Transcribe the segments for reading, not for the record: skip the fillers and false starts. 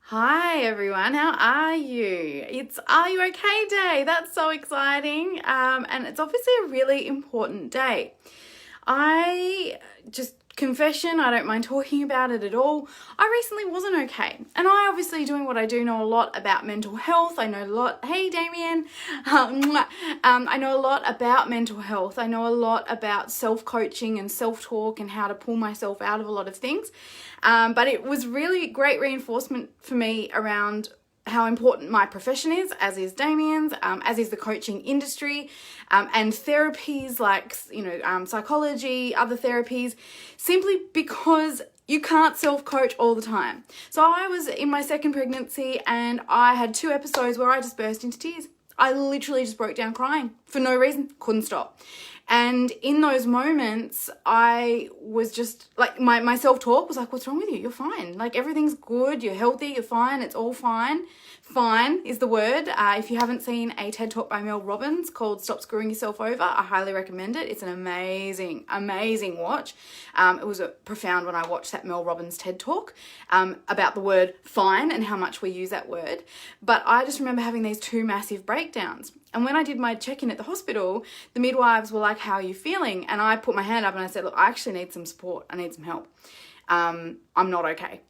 Hi everyone, how are you? It's Are You Okay Day. That's so exciting. And it's obviously a really important day. I just confession, I don't mind talking about it at all. I recently wasn't okay. And I obviously doing what I do know a lot about mental health. I know a lot, hey Damien. I know a lot about mental health. I know a lot about self-coaching and self-talk and how to pull myself out of a lot of things. But it was really great reinforcement for me around how important my profession is, as is Damien's, as is the coaching industry, and therapies like, psychology, other therapies, simply because you can't self-coach all the time. So I was in my second pregnancy and I had 2 episodes where I just burst into tears. I literally just broke down crying for no reason, couldn't stop. And in those moments, I was just like, my self-talk was like, what's wrong with you? You're fine. Like, everything's good. You're healthy. You're fine. It's all fine. Fine is the word. If you haven't seen a TED Talk by Mel Robbins called Stop Screwing Yourself Over, I highly recommend it. It's an amazing, amazing watch. It was profound when I watched that Mel Robbins TED Talk about the word fine and how much we use that word. But I just remember having these 2 massive breakdowns. And when I did my check-in at the hospital, the midwives were like, how are you feeling? And I put my hand up and I said, look, I actually need some support. I need some help. I'm not okay.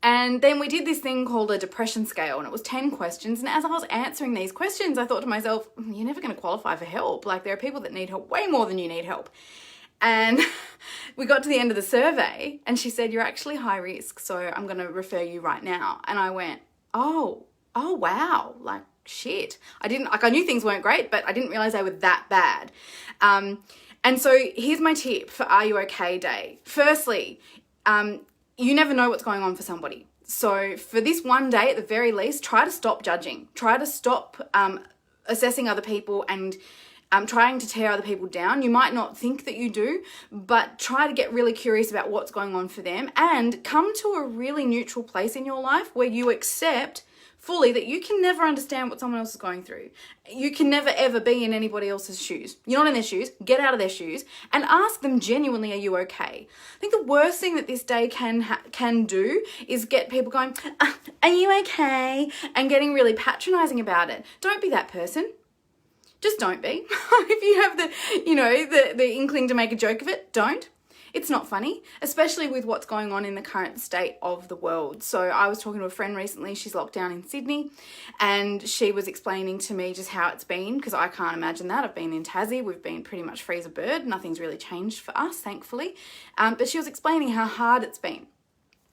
And then we did this thing called a depression scale, and it was 10 questions. And as I was answering these questions, I thought to myself, you're never going to qualify for help. Like, there are people that need help way more than you need help. And we got to the end of the survey and she said, you're actually high risk, so I'm going to refer you right now. And I went, oh, wow. Like, shit. I knew things weren't great, but I didn't realize they were that bad. And so here's my tip for Are You Okay Day. Firstly, you never know what's going on for somebody. So for this one day, at the very least, try to stop judging. Try to stop assessing other people and trying to tear other people down. You might not think that you do, but try to get really curious about what's going on for them and come to a really neutral place in your life where you accept fully that you can never understand what someone else is going through. You can never ever be in anybody else's shoes. You're not in their shoes. Get out of their shoes and ask them genuinely, are you okay? I think the worst thing that this day can do is get people going, are you okay? And getting really patronizing about it. Don't be that person. Just don't be. If you have the inkling to make a joke of it, don't. It's not funny, especially with what's going on in the current state of the world. So I was talking to a friend recently, she's locked down in Sydney, and she was explaining to me just how it's been, because I can't imagine that. I've been in Tassie, we've been pretty much free as a bird. Nothing's really changed for us, thankfully. But she was explaining how hard it's been.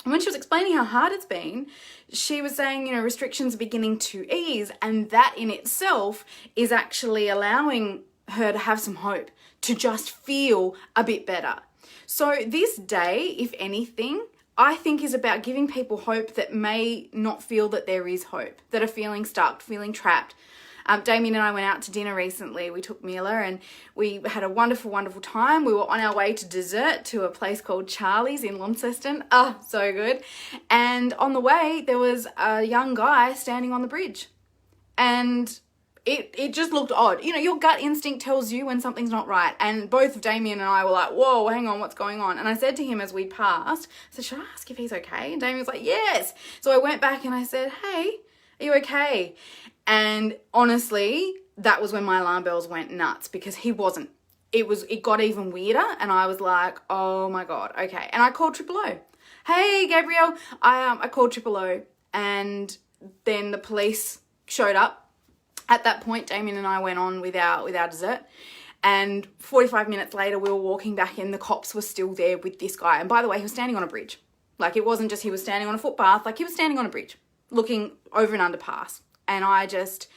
And when she was explaining how hard it's been, she was saying, restrictions are beginning to ease, and that in itself is actually allowing her to have some hope, to just feel a bit better. So this day, if anything, I think is about giving people hope that may not feel that there is hope, that are feeling stuck, feeling trapped. Damien and I went out to dinner recently. We took Mila and we had a wonderful, wonderful time. We were on our way to dessert to a place called Charlie's in Launceston. Oh, so good. And on the way, there was a young guy standing on the bridge. And it just looked odd. Your gut instinct tells you when something's not right. And both Damien and I were like, whoa, hang on, what's going on? And I said to him as we passed, I said, should I ask if he's okay? And Damien was like, yes. So I went back and I said, hey, are you okay? And honestly, that was when my alarm bells went nuts, because he wasn't. It got even weirder, and I was like, oh my God, okay. And I called Triple O. Hey, Gabrielle. I called Triple O, and then the police showed up. At that point, Damien and I went on with our dessert, and 45 minutes later, we were walking back in. The cops were still there with this guy. And by the way, he was standing on a bridge. Like, it wasn't just he was standing on a footpath. Like, he was standing on a bridge, looking over an underpass. And I just,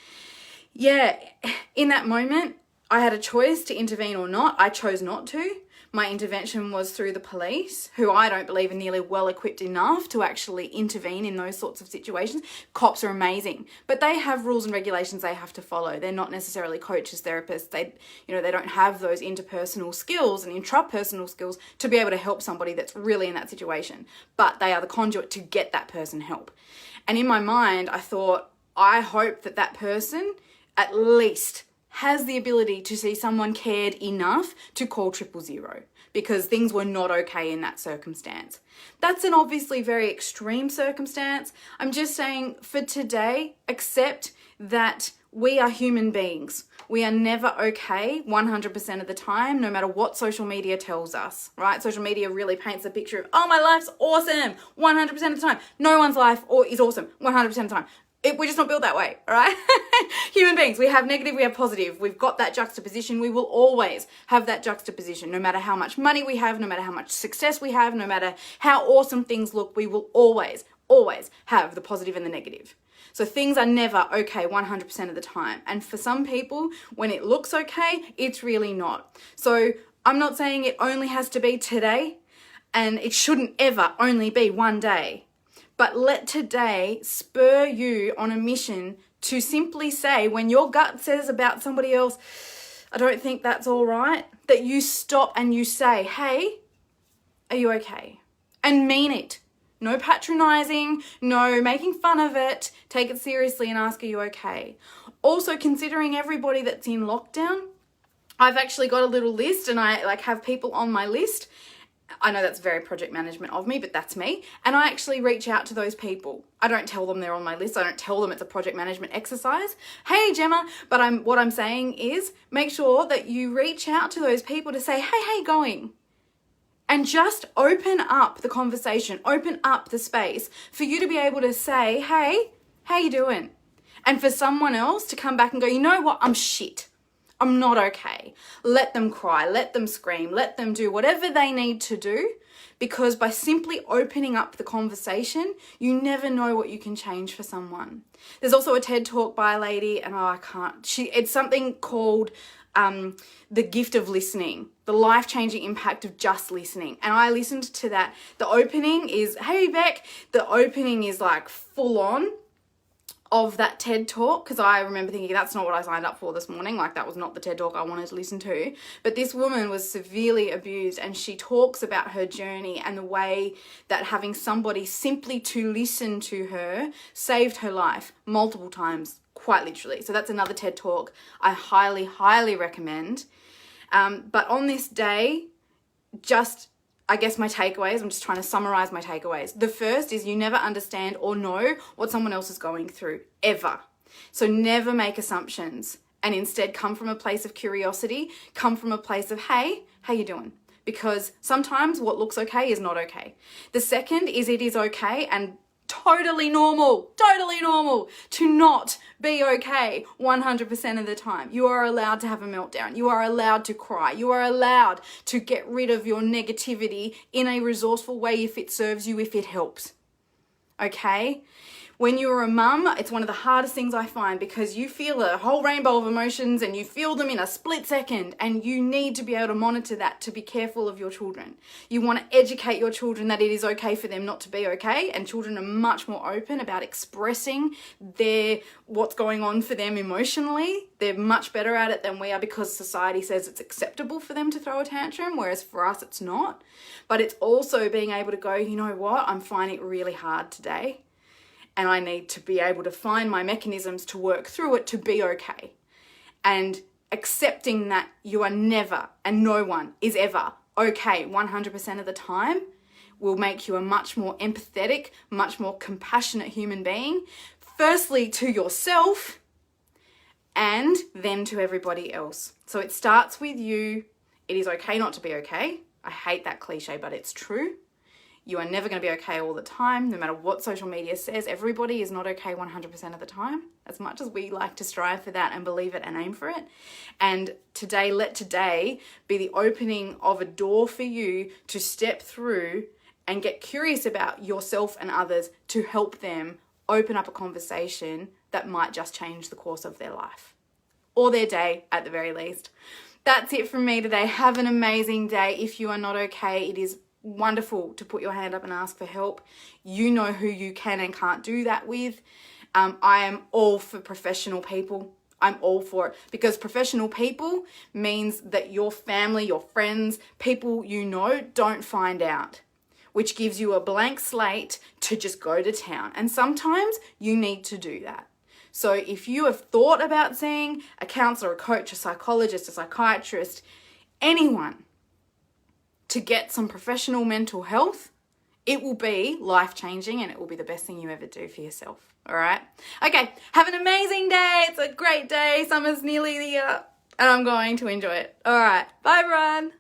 in that moment, I had a choice to intervene or not. I chose not to. My intervention was through the police, who I don't believe are nearly well equipped enough to actually intervene in those sorts of situations. Cops are amazing, but they have rules and regulations they have to follow. They're not necessarily coaches, therapists. They don't have those interpersonal skills and intrapersonal skills to be able to help somebody that's really in that situation. But they are the conduit to get that person help. And in my mind, I thought, I hope that person at least has the ability to see someone cared enough to call 000, because things were not okay in that circumstance. That's an obviously very extreme circumstance. I'm just saying for today, accept that we are human beings. We are never okay 100% of the time, no matter what social media tells us, right? Social media really paints a picture of, oh, my life's awesome 100% of the time. No one's life is awesome 100% of the time. We're just not built that way, all right? Human beings, we have negative, we have positive. We've got that juxtaposition. We will always have that juxtaposition. No matter how much money we have, no matter how much success we have, no matter how awesome things look, we will always have the positive and the negative. So things are never okay 100% of the time. And for some people, when it looks okay, it's really not. So I'm not saying it only has to be today, and it shouldn't ever only be one day. But let today spur you on a mission to simply say, when your gut says about somebody else, I don't think that's all right, that you stop and you say, hey, are you okay? And mean it. No patronizing, no making fun of it. Take it seriously and ask, are you okay? Also, considering everybody that's in lockdown, I've actually got a little list, and I have people on my list. I know that's very project management of me, but that's me. And I actually reach out to those people. I don't tell them they're on my list. I don't tell them it's a project management exercise. Hey, Gemma. But what I'm saying is make sure that you reach out to those people to say, hey, how you going? And just open up the conversation, open up the space for you to be able to say, hey, how you doing? And for someone else to come back and go, you know what? I'm shit. I'm not okay. Let them cry, let them scream, let them do whatever they need to do, because by simply opening up the conversation, you never know what you can change for someone. There's also a TED talk by a lady, and it's something called The Gift of Listening, the life-changing impact of just listening. And I listened to that. The opening is, hey Beck, the opening is like full on of that TED talk, because I remember thinking that's not what I signed up for this morning. Like, that was not the TED talk I wanted to listen to. But this woman was severely abused, and she talks about her journey and the way that having somebody simply to listen to her saved her life multiple times, quite literally. So that's another TED talk I highly, highly recommend. But on this day, I guess my takeaways, I'm just trying to summarize my takeaways. The first is you never understand or know what someone else is going through, ever. So never make assumptions, and instead come from a place of curiosity, come from a place of, hey, how you doing? Because sometimes what looks okay is not okay. The second is it is okay and totally normal to not be okay 100% of the time. You are allowed to have a meltdown. You are allowed to cry. You are allowed to get rid of your negativity in a resourceful way if it serves you, if it helps. Okay? When you're a mum, it's one of the hardest things I find, because you feel a whole rainbow of emotions and you feel them in a split second, and you need to be able to monitor that to be careful of your children. You want to educate your children that it is okay for them not to be okay, and children are much more open about expressing what's going on for them emotionally. They're much better at it than we are, because society says it's acceptable for them to throw a tantrum, whereas for us it's not. But it's also being able to go, you know what, I'm finding it really hard today, and I need to be able to find my mechanisms to work through it to be okay. And accepting that you are never, and no one is ever, okay 100% of the time will make you a much more empathetic, much more compassionate human being. Firstly to yourself, and then to everybody else. So it starts with you. It is okay not to be okay. I hate that cliche, but it's true. You are never going to be okay all the time, no matter what social media says. Everybody is not okay 100% of the time, as much as we like to strive for that and believe it and aim for it. And today, let today be the opening of a door for you to step through and get curious about yourself and others, to help them open up a conversation that might just change the course of their life, or their day at the very least. That's it from me today. Have an amazing day. If you are not okay, it is wonderful to put your hand up and ask for help. You know who you can and can't do that with. I am all for professional people. I'm all for it, because professional people means that your family, your friends, people you know don't find out, which gives you a blank slate to just go to town. And sometimes you need to do that. So if you have thought about seeing a counselor, a coach, a psychologist, a psychiatrist, anyone, to get some professional mental health, it will be life-changing and it will be the best thing you ever do for yourself. All right? Okay, have an amazing day. It's a great day. Summer's nearly here and I'm going to enjoy it. All right, bye everyone.